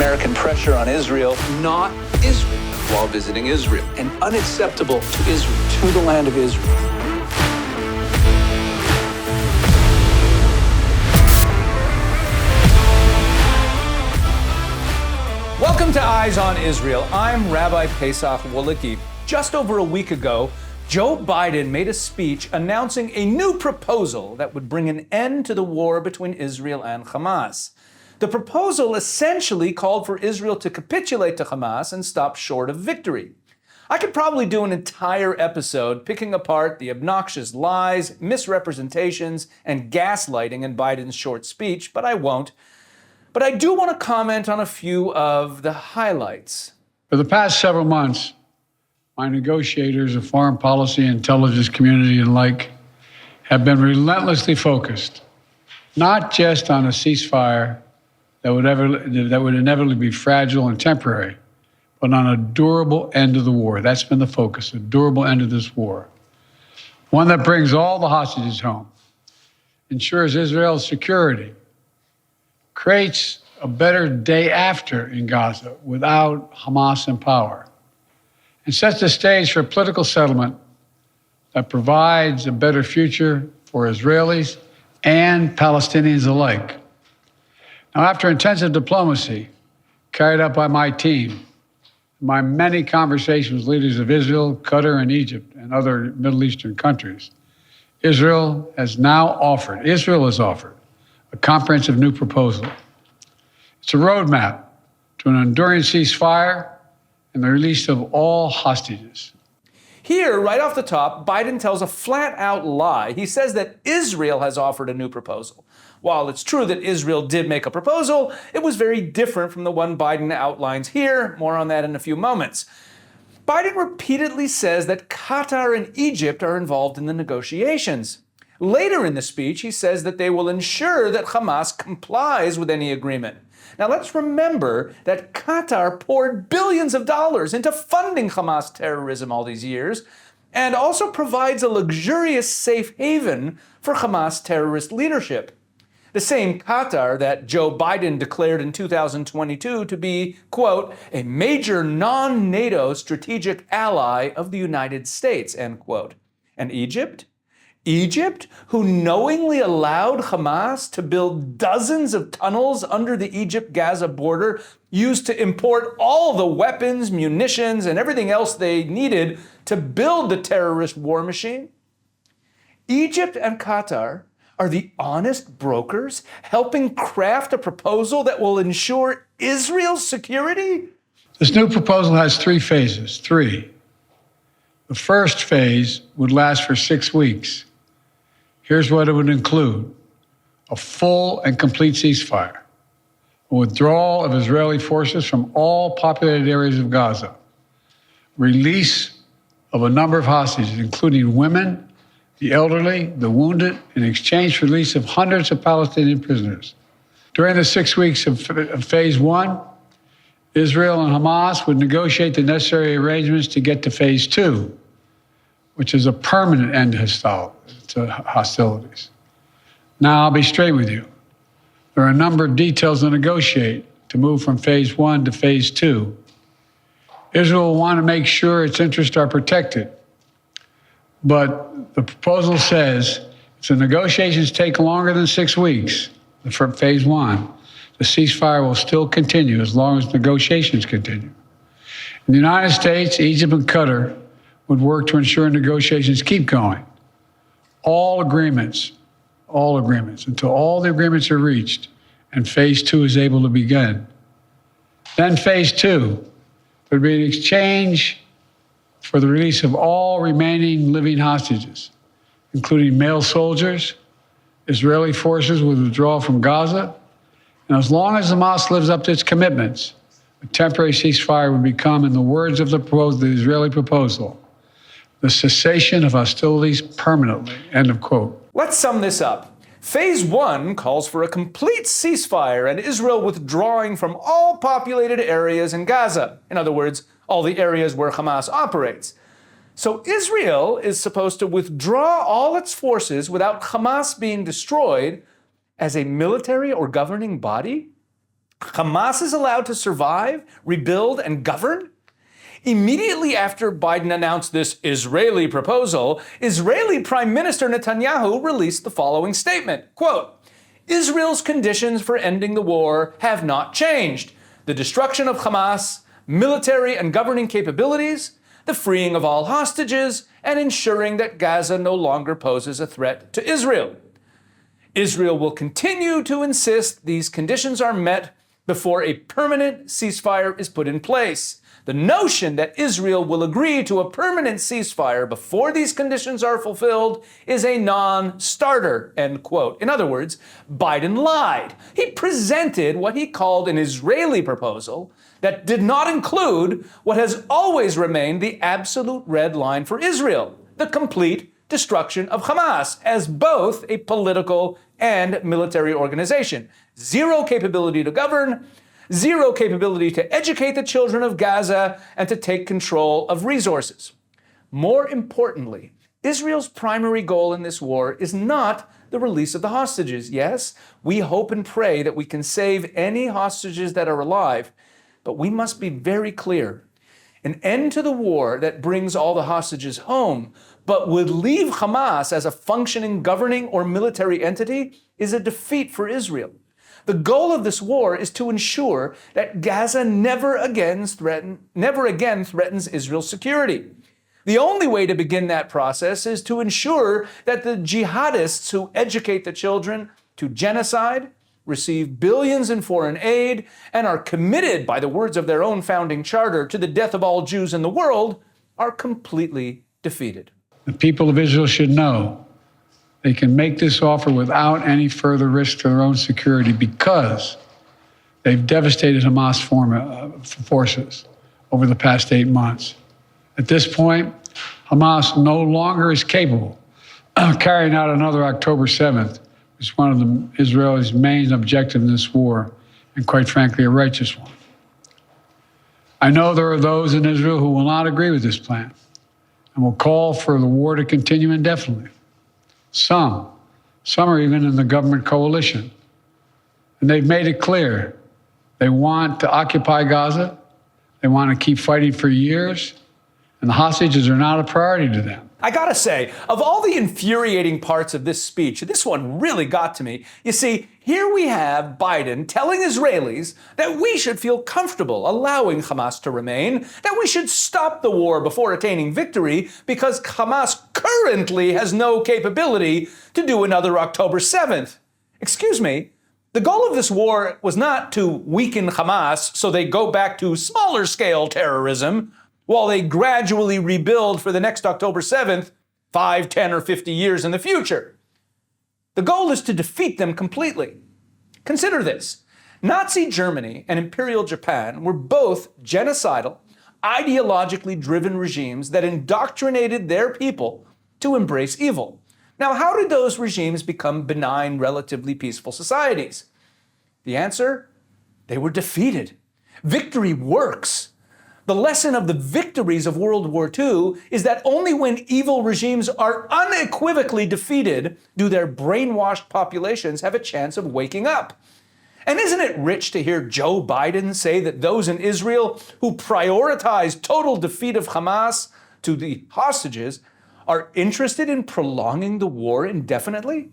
American pressure on Israel, not Israel, while visiting Israel, and unacceptable to Israel, to the land of Israel. Welcome to Eyes on Israel. I'm Rabbi Pesach Wolicki. Just over a week ago, Joe Biden made a speech announcing a new proposal that would bring an end to the war between Israel and Hamas. The proposal essentially called for Israel to capitulate to Hamas and stop short of victory. I could probably do an entire episode picking apart the obnoxious lies, misrepresentations, and gaslighting in Biden's short speech, but I won't. But I do want to comment on a few of the highlights. For the past several months, my negotiators of foreign policy, intelligence community, and like have been relentlessly focused, not just on a ceasefire that would inevitably be fragile and temporary, but on a durable end of the war. That's been the focus, a durable end of this war. One that brings all the hostages home, ensures Israel's security, creates a better day after in Gaza without Hamas in power, and sets the stage for a political settlement that provides a better future for Israelis and Palestinians alike. Now, after intensive diplomacy carried out by my team, my many conversations with leaders of Israel, Qatar, and Egypt, and other Middle Eastern countries, Israel has offered a comprehensive new proposal. It's a roadmap to an enduring ceasefire and the release of all hostages. Here, right off the top, Biden tells a flat-out lie. He says that Israel has offered a new proposal. While it's true that Israel did make a proposal, it was very different from the one Biden outlines here. More on that in a few moments. Biden repeatedly says that Qatar and Egypt are involved in the negotiations. Later in the speech, he says that they will ensure that Hamas complies with any agreement. Now, let's remember that Qatar poured billions of dollars into funding Hamas terrorism all these years, and also provides a luxurious safe haven for Hamas terrorist leadership. The same Qatar that Joe Biden declared in 2022 to be, quote, a major non-NATO strategic ally of the United States, end quote. And Egypt? Egypt, who knowingly allowed Hamas to build dozens of tunnels under the Egypt-Gaza border, used to import all the weapons, munitions, and everything else they needed to build the terrorist war machine? Egypt and Qatar are the honest brokers helping craft a proposal that will ensure Israel's security? This new proposal has three phases. The first phase would last for 6 weeks. Here's what it would include: a full and complete ceasefire, a withdrawal of Israeli forces from all populated areas of Gaza, release of a number of hostages, including women, the elderly, the wounded, in exchange for release of hundreds of Palestinian prisoners. During the 6 weeks of phase one, Israel and Hamas would negotiate the necessary arrangements to get to phase two, which is a permanent end to hostilities. Now, I'll be straight with you. There are a number of details to negotiate to move from phase one to phase two. Israel will want to make sure its interests are protected. But the proposal says if the negotiations take longer than 6 weeks for phase one, the ceasefire will still continue as long as negotiations continue. In the United States, Egypt, and Qatar would work to ensure negotiations keep going. All agreements, until all the agreements are reached and phase two is able to begin. Then phase two would be an exchange for the release of all remaining living hostages, including male soldiers. Israeli forces would withdraw from Gaza, and as long as Hamas lives up to its commitments, a temporary ceasefire would become, in the words of the Israeli proposal, the cessation of hostilities permanently, end of quote. Let's sum this up. Phase one calls for a complete ceasefire and Israel withdrawing from all populated areas in Gaza. In other words, all the areas where Hamas operates. So Israel is supposed to withdraw all its forces without Hamas being destroyed as a military or governing body? Hamas is allowed to survive, rebuild, and govern? Immediately after Biden announced this Israeli proposal, Israeli Prime Minister Netanyahu released the following statement, quote, Israel's conditions for ending the war have not changed. The destruction of Hamas, military and governing capabilities, the freeing of all hostages, and ensuring that Gaza no longer poses a threat to Israel. Israel will continue to insist these conditions are met before a permanent ceasefire is put in place. The notion that Israel will agree to a permanent ceasefire before these conditions are fulfilled is a non-starter, end quote. In other words, Biden lied. He presented what he called an Israeli proposal that did not include what has always remained the absolute red line for Israel, the complete destruction of Hamas as both a political and military organization. Zero capability to govern, zero capability to educate the children of Gaza and to take control of resources. More importantly, Israel's primary goal in this war is not the release of the hostages. Yes, we hope and pray that we can save any hostages that are alive, but we must be very clear. An end to the war that brings all the hostages home, but would leave Hamas as a functioning governing or military entity, is a defeat for Israel. The goal of this war is to ensure that Gaza never again threatens Israel's security. The only way to begin that process is to ensure that the jihadists who educate the children to genocide, receive billions in foreign aid, and are committed, by the words of their own founding charter, to the death of all Jews in the world, are completely defeated. The people of Israel should know they can make this offer without any further risk to their own security because they've devastated Hamas forces over the past 8 months. At this point, Hamas no longer is capable of carrying out another October 7th, which is one of Israel's main objectives in this war, and quite frankly, a righteous one. I know there are those in Israel who will not agree with this plan and will call for the war to continue indefinitely. Some are even in the government coalition. And they've made it clear they want to occupy Gaza, they want to keep fighting for years, and the hostages are not a priority to them. I gotta say, of all the infuriating parts of this speech, this one really got to me. You see, here we have Biden telling Israelis that we should feel comfortable allowing Hamas to remain, that we should stop the war before attaining victory because Hamas currently has no capability to do another October 7th. Excuse me, the goal of this war was not to weaken Hamas so they go back to smaller scale terrorism, while they gradually rebuild for the next October 7th, 5, 10, or 50 years in the future. The goal is to defeat them completely. Consider this. Nazi Germany and Imperial Japan were both genocidal, ideologically driven regimes that indoctrinated their people to embrace evil. Now, how did those regimes become benign, relatively peaceful societies? The answer? They were defeated. Victory works. The lesson of the victories of World War II is that only when evil regimes are unequivocally defeated do their brainwashed populations have a chance of waking up. And isn't it rich to hear Joe Biden say that those in Israel who prioritize total defeat of Hamas to the hostages are interested in prolonging the war indefinitely?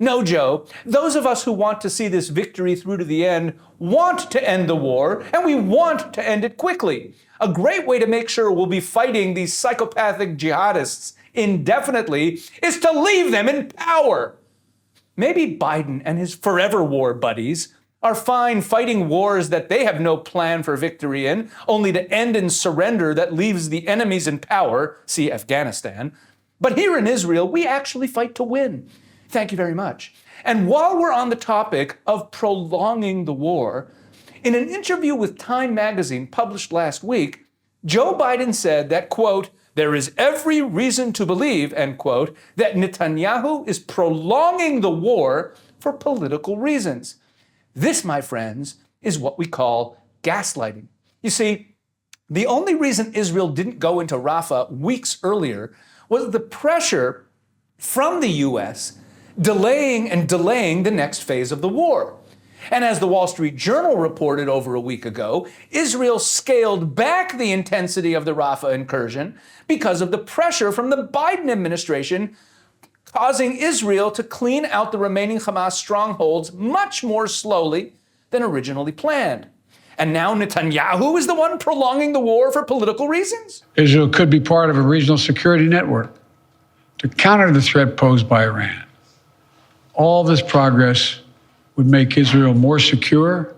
No, Joe, those of us who want to see this victory through to the end want to end the war, and we want to end it quickly. A great way to make sure we'll be fighting these psychopathic jihadists indefinitely is to leave them in power. Maybe Biden and his forever war buddies are fine fighting wars that they have no plan for victory in, only to end in surrender that leaves the enemies in power, see Afghanistan. But here in Israel, we actually fight to win. Thank you very much. And while we're on the topic of prolonging the war, in an interview with Time magazine published last week, Joe Biden said that, quote, there is every reason to believe, end quote, that Netanyahu is prolonging the war for political reasons. This, my friends, is what we call gaslighting. You see, the only reason Israel didn't go into Rafah weeks earlier was the pressure from the U.S. delaying the next phase of the war. And as the Wall Street Journal reported over a week ago, Israel scaled back the intensity of the Rafah incursion because of the pressure from the Biden administration, causing Israel to clean out the remaining Hamas strongholds much more slowly than originally planned. And now Netanyahu is the one prolonging the war for political reasons? Israel could be part of a regional security network to counter the threat posed by Iran. All this progress would make Israel more secure,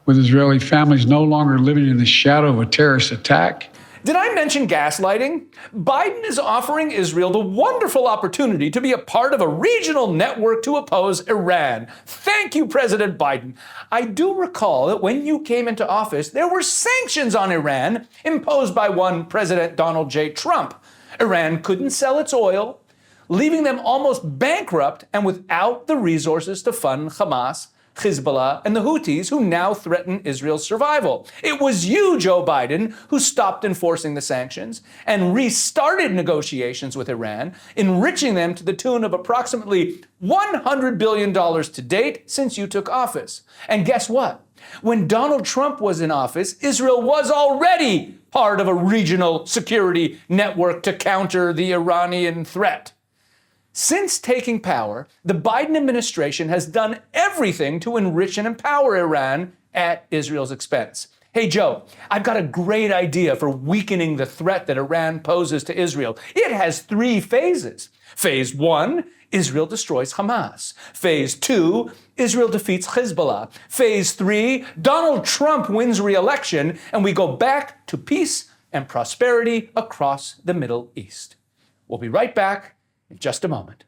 with Israeli families no longer living in the shadow of a terrorist attack. Did I mention gaslighting? Biden is offering Israel the wonderful opportunity to be a part of a regional network to oppose Iran. Thank you, President Biden. I do recall that when you came into office, there were sanctions on Iran imposed by one President Donald J. Trump. Iran couldn't sell its oil, leaving them almost bankrupt and without the resources to fund Hamas, Hezbollah, and the Houthis, who now threaten Israel's survival. It was you, Joe Biden, who stopped enforcing the sanctions and restarted negotiations with Iran, enriching them to the tune of approximately $100 billion to date since you took office. And guess what? When Donald Trump was in office, Israel was already part of a regional security network to counter the Iranian threat. Since taking power, the Biden administration has done everything to enrich and empower Iran at Israel's expense. Hey, Joe, I've got a great idea for weakening the threat that Iran poses to Israel. It has 3 phases. Phase 1, Israel destroys Hamas. Phase 2, Israel defeats Hezbollah. Phase 3, Donald Trump wins re-election, and we go back to peace and prosperity across the Middle East. We'll be right back in just a moment.